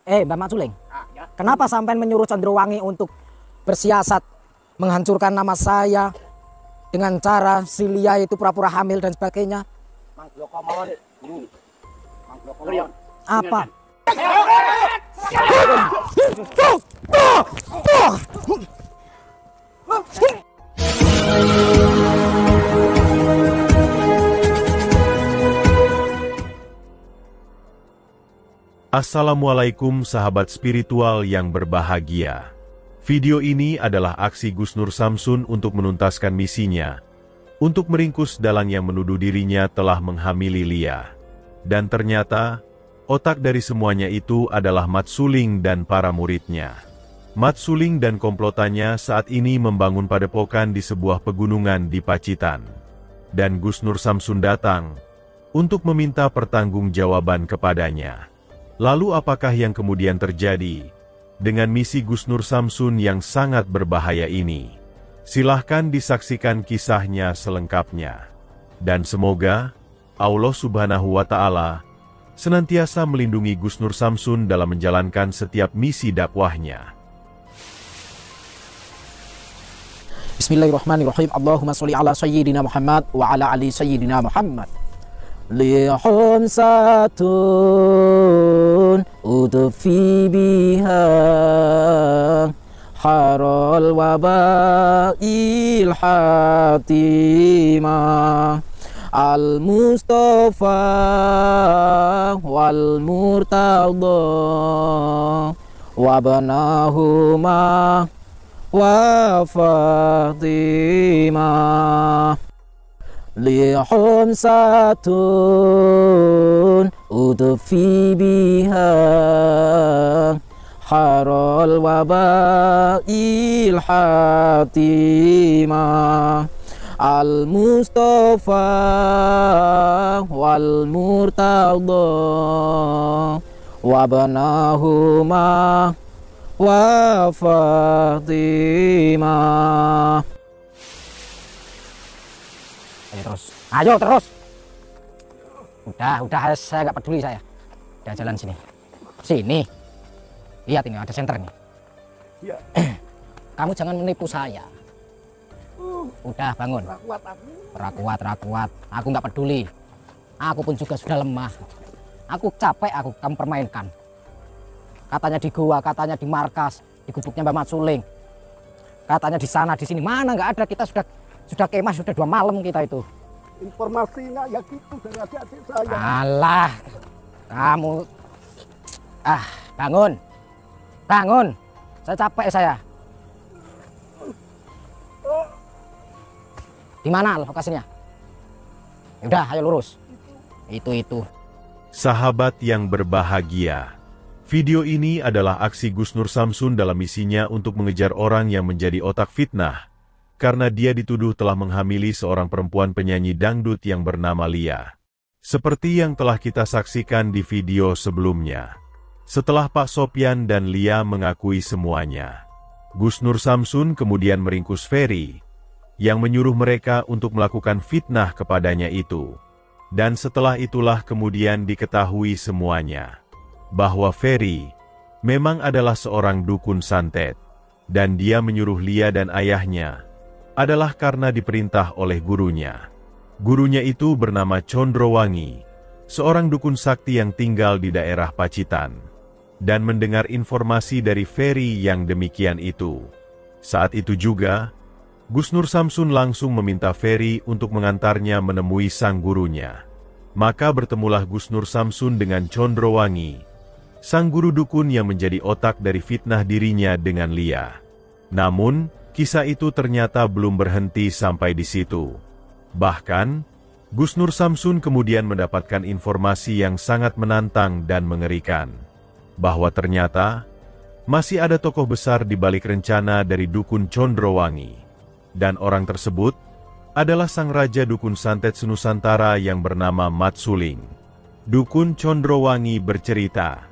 Mbak Mat Suling, kenapa sampai menyuruh Condrowangi untuk bersiasat menghancurkan nama saya dengan cara si Lia itu pura-pura hamil dan sebagainya? Apa? Assalamualaikum sahabat spiritual yang berbahagia. Video ini adalah aksi Gus Nur Samsun untuk menuntaskan misinya, untuk meringkus dalang yang menuduh dirinya telah menghamili Lia. Dan ternyata, otak dari semuanya itu adalah Mat Suling dan para muridnya. Mat Suling dan komplotannya saat ini membangun padepokan di sebuah pegunungan di Pacitan. Dan Gus Nur Samsun datang untuk meminta pertanggungjawaban kepadanya. Lalu apakah yang kemudian terjadi dengan misi Gus Nur Samsun yang sangat berbahaya ini? Silahkan disaksikan kisahnya selengkapnya. Dan semoga Allah Subhanahu wa Ta'ala senantiasa melindungi Gus Nur Samsun dalam menjalankan setiap misi dakwahnya. Bismillahirrahmanirrahim. Allahumma sholli ala sayyidina Muhammad wa ala ali sayyidina Muhammad. Lihum satun udfi biha harul wabail hatimah al-Mustafa wal murtada wabnahuma wa Fatimah. Lihum satun udfi biha harul wabail hatimah al-Mustafa wal murtada wabnahuma wa Fatimah. Ayo terus. Udah saya nggak peduli saya. Udah jalan sini. Sini. Lihat ini ada senter nih. Iya. Kamu jangan menipu saya. Udah bangun. Rakuat. Aku nggak peduli. Aku pun juga sudah lemah. Aku capek kamu permainkan. Katanya di gua, katanya di markas, di gubuknya Mbak Mat Suling. Katanya di sana, di sini. Mana nggak ada, kita sudah kemah, sudah 2 malam kita itu. Informasinya ya gitu dari adik-adik saya. Alah, kamu. Bangun. Saya capek saya. Di mana lokasinya? Udah, ayo lurus. Itu. Sahabat yang berbahagia. Video ini adalah aksi Gus Nur Samsun dalam misinya untuk mengejar orang yang menjadi otak fitnah, karena dia dituduh telah menghamili seorang perempuan penyanyi dangdut yang bernama Lia. Seperti yang telah kita saksikan di video sebelumnya. Setelah Pak Sopyan dan Lia mengakui semuanya, Gus Nur Samsun kemudian meringkus Ferry, yang menyuruh mereka untuk melakukan fitnah kepadanya itu. Dan setelah itulah kemudian diketahui semuanya, bahwa Ferry memang adalah seorang dukun santet, dan dia menyuruh Lia dan ayahnya adalah karena diperintah oleh gurunya. Gurunya itu bernama Condrowangi, seorang dukun sakti yang tinggal di daerah Pacitan. Dan mendengar informasi dari Ferry yang demikian itu, saat itu juga, Gus Nur Samsun langsung meminta Ferry untuk mengantarnya menemui sang gurunya. Maka bertemulah Gus Nur Samsun dengan Condrowangi, sang guru dukun yang menjadi otak dari fitnah dirinya dengan Lia. Namun, kisah itu ternyata belum berhenti sampai di situ. Bahkan, Gus Nur Samsun kemudian mendapatkan informasi yang sangat menantang dan mengerikan, bahwa ternyata masih ada tokoh besar di balik rencana dari dukun Condrowangi. Dan orang tersebut adalah sang raja dukun santet senusantara yang bernama Mat Suling. Dukun Condrowangi bercerita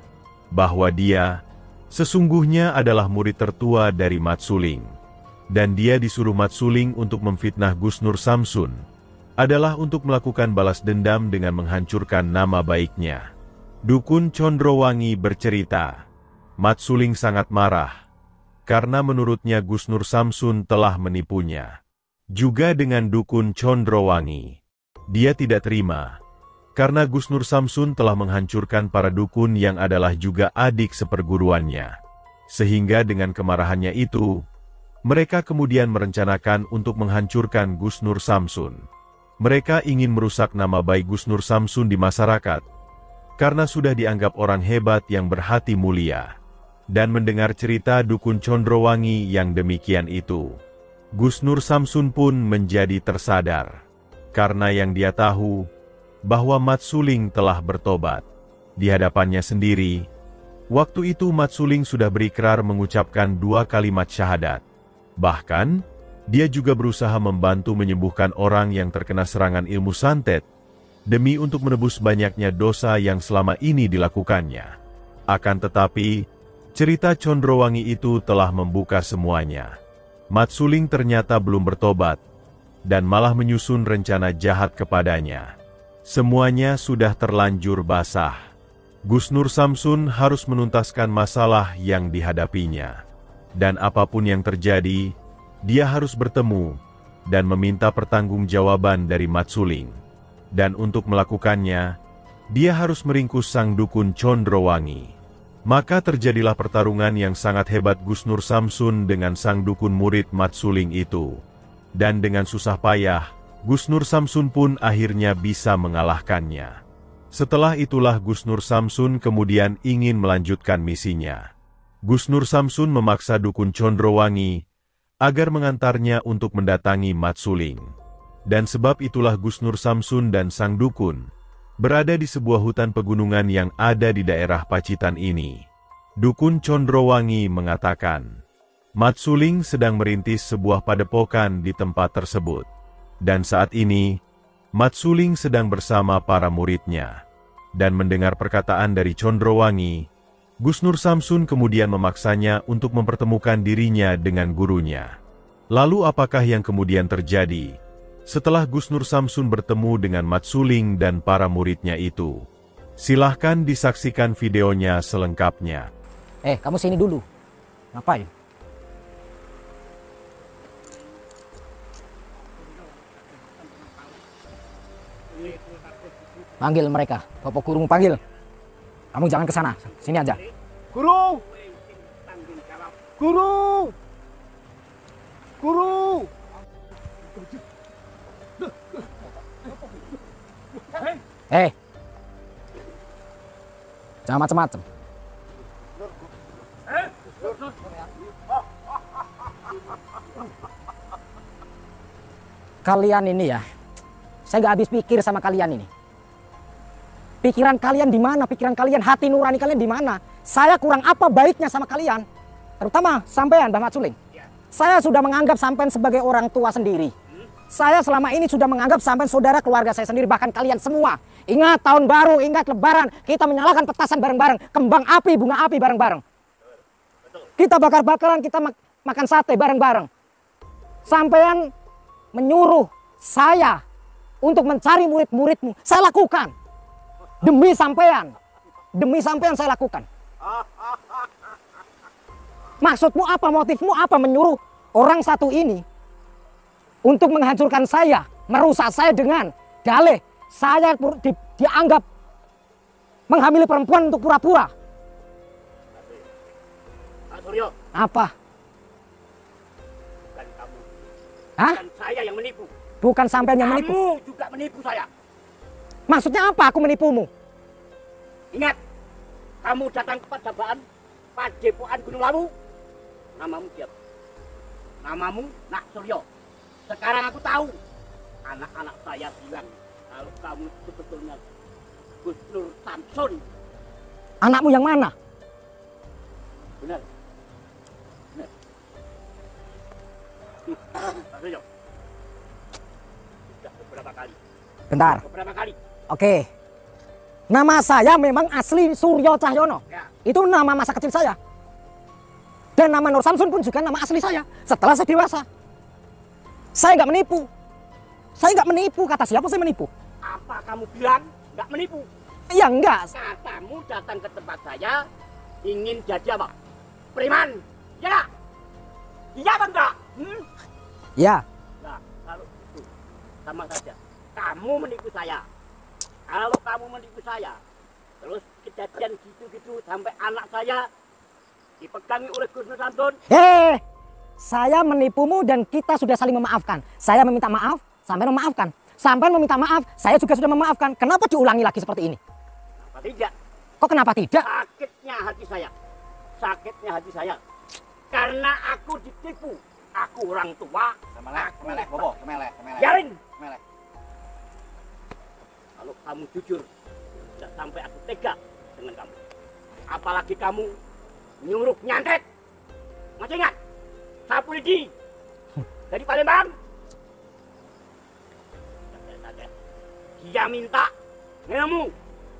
bahwa dia sesungguhnya adalah murid tertua dari Mat Suling. Dan dia disuruh Mat Suling untuk memfitnah Gus Nur Samsun, adalah untuk melakukan balas dendam dengan menghancurkan nama baiknya. Dukun Condrowangi bercerita Mat Suling sangat marah, karena menurutnya Gus Nur Samsun telah menipunya. Juga dengan dukun Condrowangi. Dia tidak terima, karena Gus Nur Samsun telah menghancurkan para dukun yang adalah juga adik seperguruannya. Sehingga dengan kemarahannya itu, mereka kemudian merencanakan untuk menghancurkan Gus Nur Samsun. Mereka ingin merusak nama baik Gus Nur Samsun di masyarakat, karena sudah dianggap orang hebat yang berhati mulia. Dan mendengar cerita dukun Condrowangi yang demikian itu, Gus Nur Samsun pun menjadi tersadar. Karena yang dia tahu, bahwa Mat Suling telah bertobat. Di hadapannya sendiri, waktu itu Mat Suling sudah berikrar mengucapkan 2 kalimat syahadat. Bahkan, dia juga berusaha membantu menyembuhkan orang yang terkena serangan ilmu santet, demi untuk menebus banyaknya dosa yang selama ini dilakukannya. Akan tetapi, cerita Condrowangi itu telah membuka semuanya. Mat Suling ternyata belum bertobat, dan malah menyusun rencana jahat kepadanya. Semuanya sudah terlanjur basah. Gus Nur Samsun harus menuntaskan masalah yang dihadapinya. Dan apapun yang terjadi, dia harus bertemu dan meminta pertanggungjawaban dari Mat Suling. Dan untuk melakukannya, dia harus meringkus sang dukun Condrowangi. Maka terjadilah pertarungan yang sangat hebat Gus Nur Samsun dengan sang dukun murid Mat Suling itu. Dan dengan susah payah, Gus Nur Samsun pun akhirnya bisa mengalahkannya. Setelah itulah Gus Nur Samsun kemudian ingin melanjutkan misinya. Gus Nur Samsun memaksa dukun Condrowangi agar mengantarnya untuk mendatangi Mat Suling. Dan sebab itulah Gus Nur Samsun dan sang dukun berada di sebuah hutan pegunungan yang ada di daerah Pacitan ini. Dukun Condrowangi mengatakan, Mat Suling sedang merintis sebuah padepokan di tempat tersebut. Dan saat ini, Mat Suling sedang bersama para muridnya. Dan mendengar perkataan dari Condrowangi, Gus Nur Samsun kemudian memaksanya untuk mempertemukan dirinya dengan gurunya. Lalu apakah yang kemudian terjadi setelah Gus Nur Samsun bertemu dengan Mat Suling dan para muridnya itu? Silahkan disaksikan videonya selengkapnya. Kamu sini dulu. Ngapain? Panggil mereka. Bapak gurumu panggil. Kamu jangan ke sana. Sini aja. Guru! Guru! Guru! Jangan macam-macam. Kalian ini ya, saya nggak habis pikir sama kalian ini. Pikiran kalian di mana? Pikiran kalian, hati nurani kalian di mana? Saya kurang apa baiknya sama kalian? Terutama sampean, Mbah Mat Suling. Saya sudah menganggap sampean sebagai orang tua sendiri. Saya selama ini sudah menganggap sampean saudara keluarga saya sendiri, bahkan kalian semua. Ingat tahun baru, ingat lebaran, kita menyalakan petasan bareng-bareng, kembang api, bunga api bareng-bareng. Kita bakar-bakaran, kita makan sate bareng-bareng. Sampean menyuruh saya untuk mencari murid-muridmu. Saya lakukan. Demi sampean saya lakukan. Maksudmu apa, motifmu apa menyuruh orang satu ini untuk menghancurkan saya, merusak saya dengan dalih saya dianggap menghamili perempuan untuk pura-pura. Pak Suryo. Apa? Bukan kamu. Hah? Bukan saya yang menipu. Bukan sampean yang menipu. Kamu juga menipu saya. Maksudnya apa aku menipumu? Ingat, kamu datang ke Padepokan Padepokan Gunung Lawu. Namamu siapa? Namamu Nak Suryo. Sekarang aku tahu. Anak-anak saya bilang kalau kamu sebetulnya Gus Nur Samsun. Anakmu yang mana? Benar. Benar. Pak Suryo. Sudah beberapa kali. Bentar. Beberapa kali. Oke. Nama saya memang asli Suryo Cahyono. Ya. Itu nama masa kecil saya. Dan nama Nur Samsun pun juga nama asli saya. Setelah saya dewasa. Saya nggak menipu. Saya nggak menipu. Kata siapa saya menipu? Apa kamu bilang nggak menipu? Ya enggak. Katamu datang ke tempat saya ingin jadi apa? preman. Ya. Iya apa enggak? Ya. Nah, kalau itu sama saja. Kamu menipu saya. Kalau kamu menipu saya, terus kejadian gitu-gitu sampai anak saya dipegangi oleh Gus Nur Samsun. Saya menipumu dan kita sudah saling memaafkan. Saya meminta maaf, sampai memaafkan. Sampai meminta maaf, saya juga sudah memaafkan. Kenapa diulangi lagi seperti ini? Kenapa tidak? Kok kenapa tidak? Sakitnya hati saya. Sakitnya hati saya. Karena aku ditipu. Aku orang tua. Kemelek, Bobo, kemelek. Biarin. Kemelek. Kalau kamu jujur, tidak sampai aku tega dengan kamu. Apalagi kamu nyuruh nyantet. Masih ingat? Sapu lidi dari Palembang. Dia minta ilmu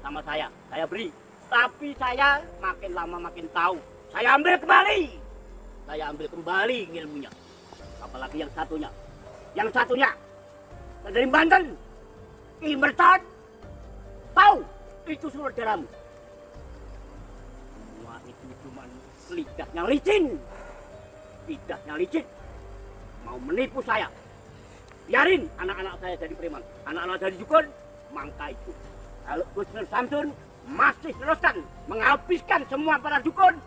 sama saya beri. Tapi saya makin lama makin tahu. Saya ambil kembali ilmunya. Apalagi yang satunya dari Banten, Imertan. Tahu itu saudaramu. Semua itu cuma lidahnya licin. Mau menipu saya. Biarin anak-anak saya jadi preman, anak-anak jadi dukun, mangka itu. Kalau Gus Nur Samsun masih teruskan menghabiskan semua para dukun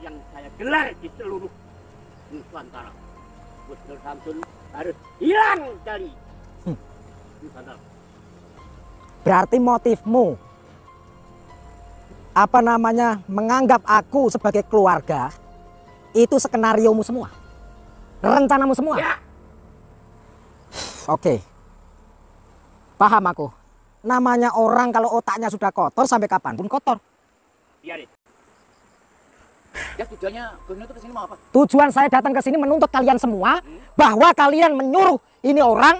yang saya gelar di seluruh Nusantara, Gus Nur Samsun harus hilang dari Nusantara. Berarti motifmu menganggap aku sebagai keluarga itu skenariomu semua, rencanamu semua. Ya. Oke, paham aku. Namanya orang kalau otaknya sudah kotor sampai kapanpun kotor. Biarin. Ya tujuannya Gus Nur itu kesini mau apa? Tujuan saya datang ke sini menuntut kalian semua bahwa kalian menyuruh ini orang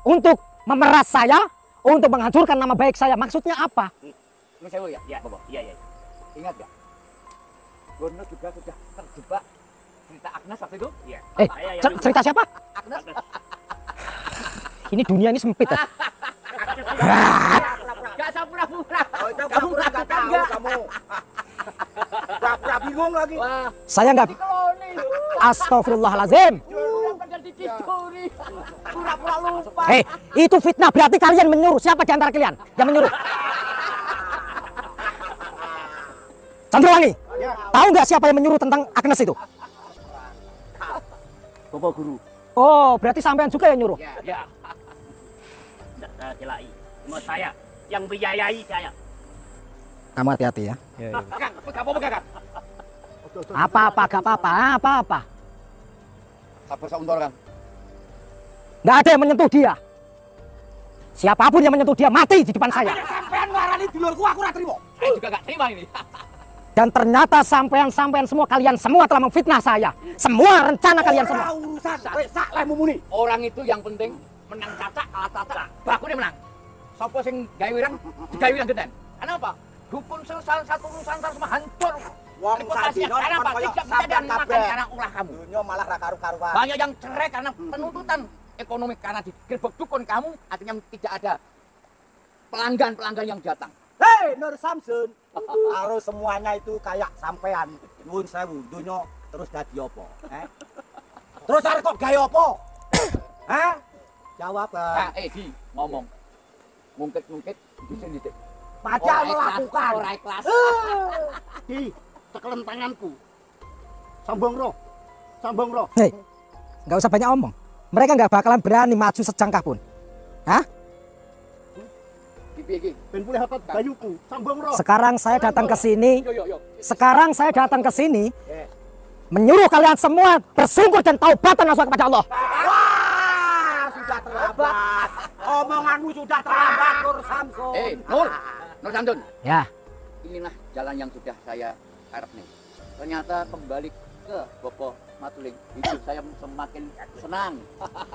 untuk memeras saya, untuk menghancurkan nama baik saya. Maksudnya apa? Ini saya ya, Ya, Bobo. iya. Ingat gak? Gus Nur juga sudah terjebak cerita Agnes waktu itu. Iya. Cerita siapa? Agnes. Ini dunia ini sempit ya. Gak usah pura-pura. Kamu nggak tahu kamu. Pura-pura bingung lagi. Wah, Saya nggak. Astagfirullahaladzim. pura-pura lupa. Itu fitnah. Berarti kalian menyuruh. Siapa di antara kalian yang menyuruh? Chandrowangi, tahu nggak siapa yang menyuruh tentang Agnes itu? Bobo guru. Oh, berarti sampean juga yang nyuruh. Ya. Tidak saya celai. Cuma saya yang biayai saya. Kamu hati-hati ya. Gak apa-apa. Apa-apa, gak apa-apa. Sabar sauntor kan. Nggak ada yang menyentuh dia. Siapapun yang menyentuh dia mati di depan saya. Sampean ngarani dulurku aku ora trimo. Saya juga gak terima ini. Dan ternyata sampean semua, kalian semua telah memfitnah saya. Semua rencana kalian semua. Urusan sak lemu muni. Orang itu yang penting menang cacak kalah cacak. Bakune menang. Sopo sing gawe wirang digawe wirang geden. Kenapa? Dukun salah satu Nusantara semua hancur. Wong sadina kenapa tidak bisa dan makan karena ulah kamu. Dunia malah ra karu-karuan. Banyak yang cerai karena penuntutan ekonomi karena digerebek dukun kamu akhirnya tidak ada pelanggan yang datang. Hei Nur Samsun, harus semuanya itu kayak sampean. Nuwun sewu, dunia terus dadi apa? Terus arep kok gawe apa? Hah? Jawab. Di ngomong. Mungkit-mungkit di sini dik. Padahal melakukan. Ora ikhlas. Di tekelan tanganku. Sambung roh. Hei, nggak usah banyak omong. Mereka nggak bakalan berani maju sejangkah pun. Hah? Ben boleh hafat bayuku. Sambung roh. Sekarang saya datang ke sini. Yo. Menyuruh kalian semua bersungguh dan taubatan nasuha kepada Allah. Wah, sudah terlambat. Omonganmu sudah terlambat, Nur Samsun. Nur Samsun. Ya, Inilah jalan yang sudah saya harap nih. Ternyata kembali ke Bopo Matuling, hidup saya semakin senang.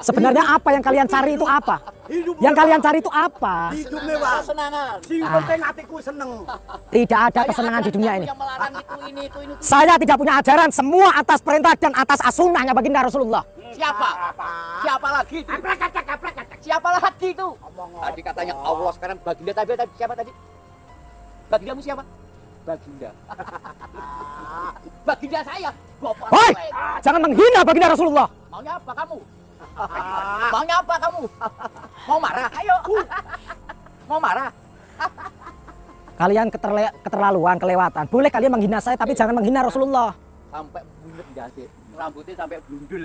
sebenarnya apa yang kalian cari itu apa? Yang kalian cari itu apa? Hidup mewah. Kesenangan. Sing penting hatiku seneng. Tidak ada kesenangan di dunia ini. Yang melarang itu ini. Saya tidak punya ajaran, semua atas perintah dan atas as-sunnahnya baginda Rasulullah. Siapa? Siapa lagi itu? Siapa lagi itu? Tadi katanya Allah, sekarang Baginda tadi siapa tadi? Bagindamu siapa? Baginda. baginda saya. Bapak Hoi, saya. jangan menghina baginda Rasulullah. Maunya apa kamu? Maunya apa kamu? Mau marah? Ayo. Mau marah? Kalian keterlaluan, kelewatan. Boleh kalian menghina saya, tapi jangan menghina Rasulullah. Sampai bulet dasi. Rambutnya sampai blundul.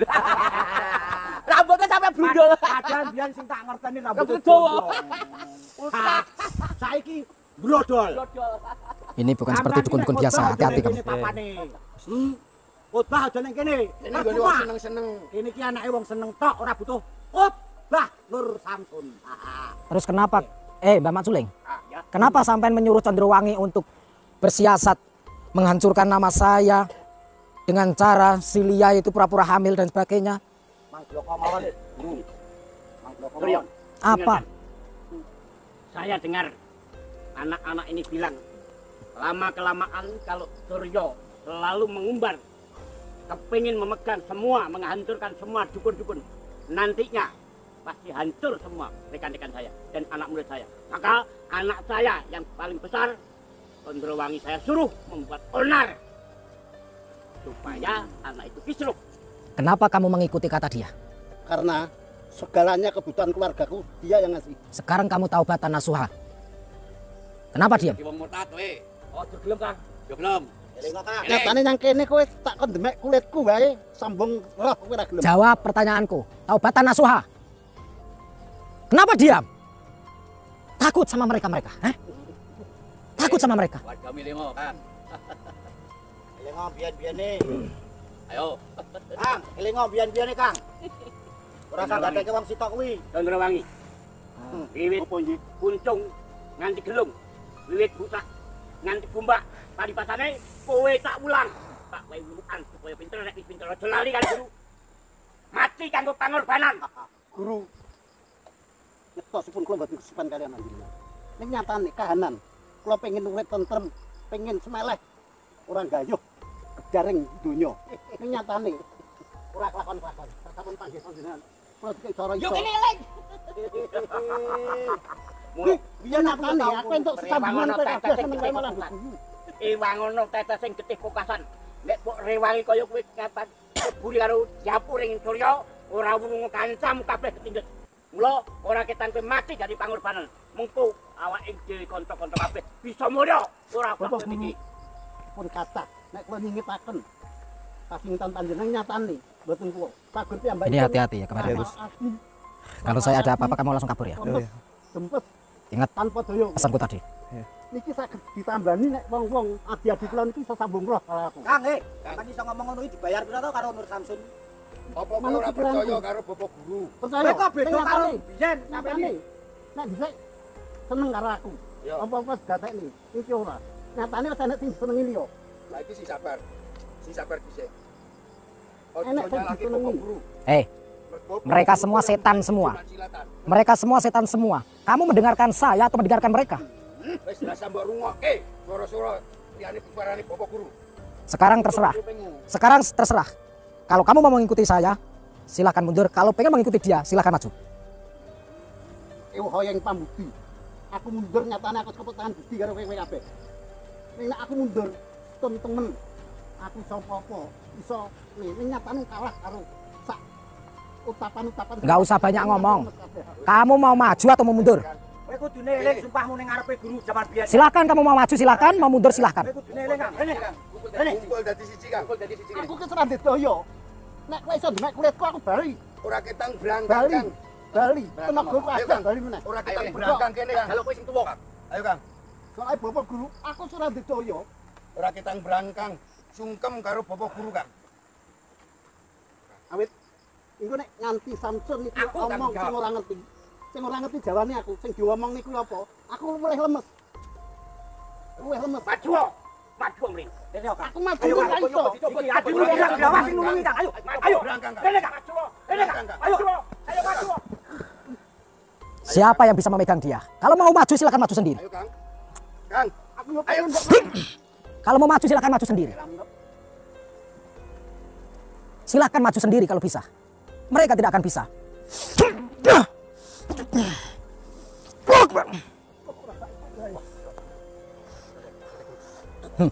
Rambutnya sampai blundul. Kadang biyen sing tak ngerteni rambut Rambut Jawa. Saiki brodol. Ini bukan seperti dukun-dukun biasa. Hati-hati kamu. Khotbah aja ning kene. Ini gone wong seneng-seneng. Kene iki anake wong seneng tok, ora butuh khotbah Nur Samsun. Terus kenapa? Mbak Mat Suling, kenapa sampai menyuruh Condrowangi untuk bersiasat menghancurkan nama saya dengan cara si Lia itu pura-pura hamil dan sebagainya? Mang Joko mawon. Mang Joko Suryo, mawon. Apa? saya dengar anak-anak ini bilang lama-kelamaan kalau Suryo selalu mengumbar kepingin memegang semua, menghancurkan semua dukun-dukun, nantinya pasti hancur semua rekan-rekan saya dan anak murid saya. Maka anak saya yang paling besar, Condrowangi, saya suruh membuat onar supaya anak itu kisruh. Kenapa kamu mengikuti kata dia? Karena segalanya kebutuhan keluargaku dia yang ngasih. Sekarang kamu tahu batan nasuha. Kenapa diam? Wong murtad we. Oh, gelem Kang. Yo gelem. Nyatane nang kene kowe tak kon demek kulitku wae sambung roh kowe ora gelem. Jawab pertanyaanku. Tahu batan nasuha? Kenapa diam? Takut sama mereka-mereka? Takut sama mereka? Warga Milengo kan. Elingo biyen-biyene. Ayo. Kang, elingo biyen-biyene, Kang. Ora usah gatek wong sitok kuwi. Condrowangi. Wiwit kuncung nganti gelung, wiwit buta nganti kumbak, paripasane kowe tak ulang. Tak kowe wurukan supaya pinter nek pinter aja lali kan guru. Mati kanggo pangorbanan. Guru. Ngetosipun kula mboten kesupen kalian panjenengan. Ning nyatane kahanan kula pengen urip tentrem, pengen semeleh ora gayuh kejaring donya. Ning nyatane ora kelakon-kelakon. Sampun panggih panjenengan. Kula dikek cara iso. Yo kene elek. Biyen nyatane aku entuk sambungan kowe kabeh seneng kowe malah guru. Iwangono tetes sing getih kokasan. Nek kok rewangi kaya kowe kapan keburi karo japuring Surya, ora wungu kancam kabeh ketindes. Mula ora ketan kowe mati dari pangorbanan. Mengko awake dhewe kanca-kanca kabeh bisa mulya ora Bapak bakal iki. pun kata nek kula nyingetaken kasingitan panjenengan nyatane mboten kula. Saged piyambak. Ini hati-hati ya kemarin. Kalau saya ada apa-apa kamu langsung kabur ya. Jemput Ingat tanpa daya. pesanku tadi. Niki saged ditambani nek wong-wong adi-adi kula niki iso sambung roh karo aku. Kang, kan iso ngomong ngono iki dibayar pira to karo Nur Samsun? Apa kowe ora percaya karo bapak guru? Percaya. Kowe kok beda karo biyen nyatane. Nek dhisik seneng karo aku. Apa-apa gatekne. Iki ora. Nyatane wis enek sing senengi liya. Lah iki sing sabar. Sing sabar dhisik. Enek sing senengi. Mereka semua setan semua. Mereka semua setan semua. Kamu mendengarkan saya atau mendengarkan mereka? Wis rasa mbok rungokke swara-swara liyane bubarane bapak guru. Sekarang terserah. Sekarang terserah. Kalau kamu mau mengikuti saya, silahkan mundur. Kalau pengen mengikuti dia, silahkan maju. Hoyong pambukti. Aku mundur nyatane aku keputangan bukti karo kowe kabeh. Nek aku mundur, temen-temen aku iso apa-apa, iso ning nyatane kalah karo sak utapan-utapan. Nggak usah banyak ngomong. Kamu mau maju atau mau mundur? Kowe kudune eling sumpahmu ning ngarepe guru zaman biyen. Silahkan kamu mau maju silahkan, mau mundur silahkan. Kowe kudune eling, Kang. Rene. Kumpul dadi siji Kang. Kumpul dadi siji. Aku ki ora ndedaya. Nek kowe iso demek kulitku aku bali. Ora ketang brangkang Bali. Kang. Bali. Tenaga aku Ayo, akeh bali meneh. Ora ketang brangkang kene Kang. Kalau kowe sing tuwa Kang. Ayo Kang. Soale bapak guru, aku ora ndedaya. Ora ketang brangkang. Sungkem karo bapak guru Kang. Awit iku nek nganti Samsun iki Aku tak omong sing ora ngerti. Sing ora ngerti jawane aku, sing diomong niku apa? Aku luwih lemes. Luwih lemes. Maju. Maju mrene. Rene, Kang. Aku maju Ayo, ora Kang. iso. Iki adi lu bilang gawas sing nulungi, Kang. Ayo. Ayo. Brangkang Kang. Rene, Kang. Rene, Kang. Ayo. Ayo maju. Siapa yang bisa memegang dia? Kalau mau maju silahkan maju sendiri. Ayo Kang. Kang. Aku yo pengen Kalau mau maju silahkan maju sendiri. Silahkan maju sendiri kalau bisa. Mereka tidak akan bisa.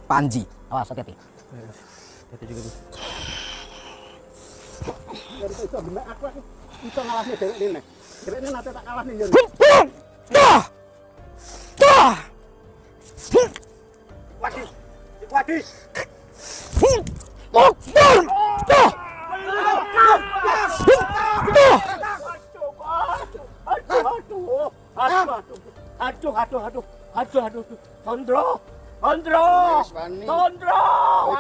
Panji, awas hati-hati. Iso bener aku iso ngalahne dhewek dene. Dhewekne nate tak kalahne yo. Wadis. Wadis. Aduh. Sondro.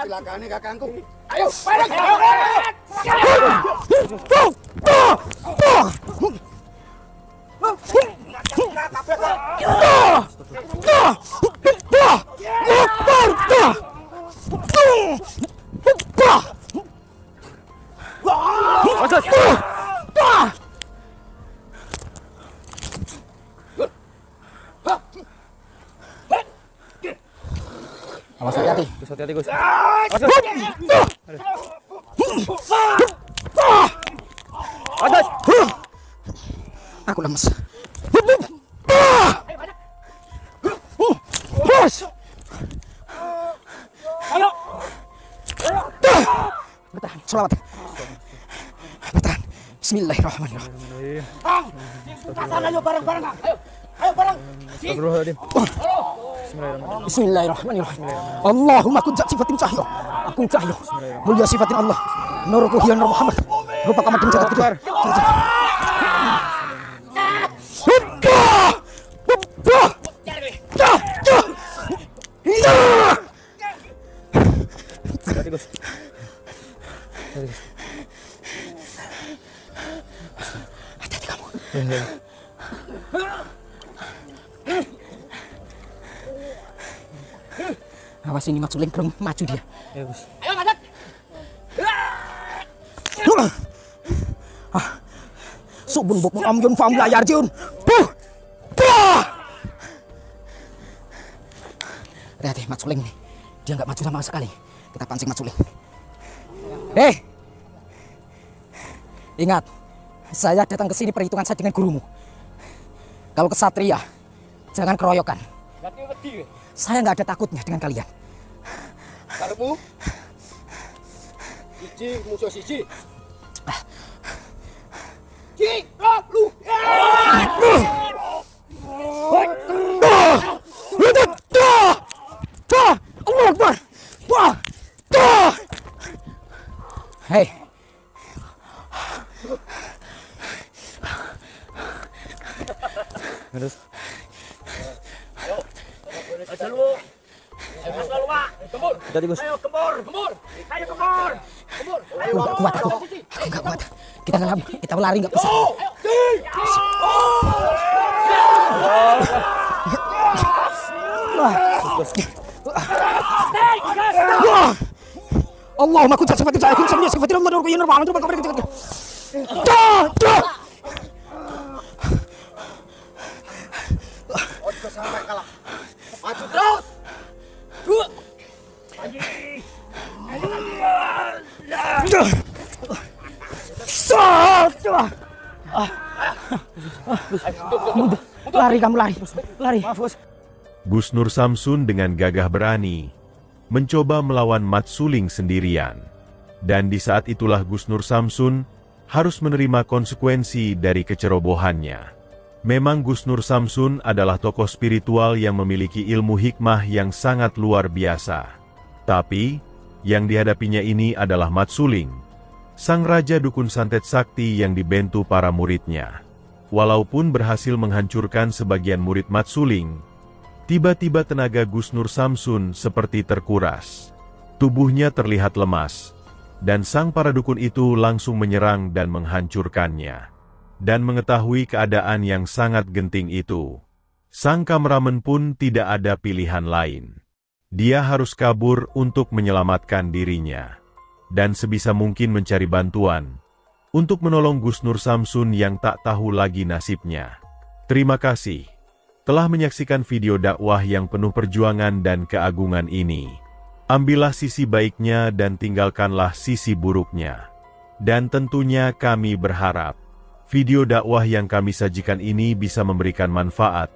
Cilakane kakangku. Ayo, bareng. Awas hati-hati. Hati-hati, Gus. Atas. Aku lemes. Ayo. Bertahan, selawat. Bertahan. Bismillahirrahmanirrahim. Kita sana yuk bareng-bareng. Ayo bareng. Astagfirullahaladzim. Bismillahirrahmanirrahim. Allahumma kun sifatin cahyo. Aku cahyo. Mulia sifatin Allah. Nurku hiya Nur Muhammad. Rupa kamadin jagat kedua. Hati-hati, Gus. Hati-hati kamu. Awas ini Mat Suling belum maju dia. Ya, Gus. Ayo Madat. Subun bukmun amyun fam layar jun. Hati-hati Mat Suling nih. Dia nggak maju sama sekali. Kita pancing Mat Suling. Ingat, saya datang ke sini perhitungan saya dengan gurumu. Kalau kesatria, jangan keroyokan. Saya nggak ada takutnya dengan kalian. Karepmu siji musuh siji. Hei. Terus. Hati-hati, Gus. Ayo kembur. Ayo kembur. Aku nggak kuat, aku nggak kuat. Kita ngelam, kita lari nggak bisa. Allahumma kun sifatin cahyo, kun sifatin Allah, nurku hiya Nur Muhammad. Rupa kamadin jagat kedua. Ojo sampai kalah. Maju Terus. Lari kamu, lari. Gus Nur Samsun dengan gagah berani mencoba melawan Mat Suling sendirian. Dan di saat itulah Gus Nur Samsun harus menerima konsekuensi dari kecerobohannya. Memang Gus Nur Samsun adalah tokoh spiritual yang memiliki ilmu hikmah yang sangat luar biasa. Tapi, yang dihadapinya ini adalah Mat Suling, sang raja dukun santet sakti yang dibantu para muridnya. Walaupun berhasil menghancurkan sebagian murid Mat Suling, tiba-tiba tenaga Gus Nur Samsun seperti terkuras. Tubuhnya terlihat lemas, dan sang para dukun itu langsung menyerang dan menghancurkannya. Dan mengetahui keadaan yang sangat genting itu, sang kameramen pun tidak ada pilihan lain. Dia harus kabur untuk menyelamatkan dirinya, dan sebisa mungkin mencari bantuan untuk menolong Gus Nur Samsun yang tak tahu lagi nasibnya. Terima kasih telah menyaksikan video dakwah yang penuh perjuangan dan keagungan ini. Ambillah sisi baiknya dan tinggalkanlah sisi buruknya. Dan tentunya kami berharap video dakwah yang kami sajikan ini bisa memberikan manfaat,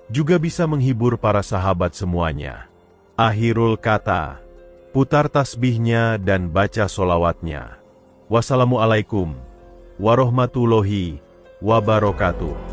juga bisa menghibur para sahabat semuanya. Akhirul kata, putar tasbihnya dan baca solawatnya. Wassalamualaikum warahmatullahi wabarakatuh.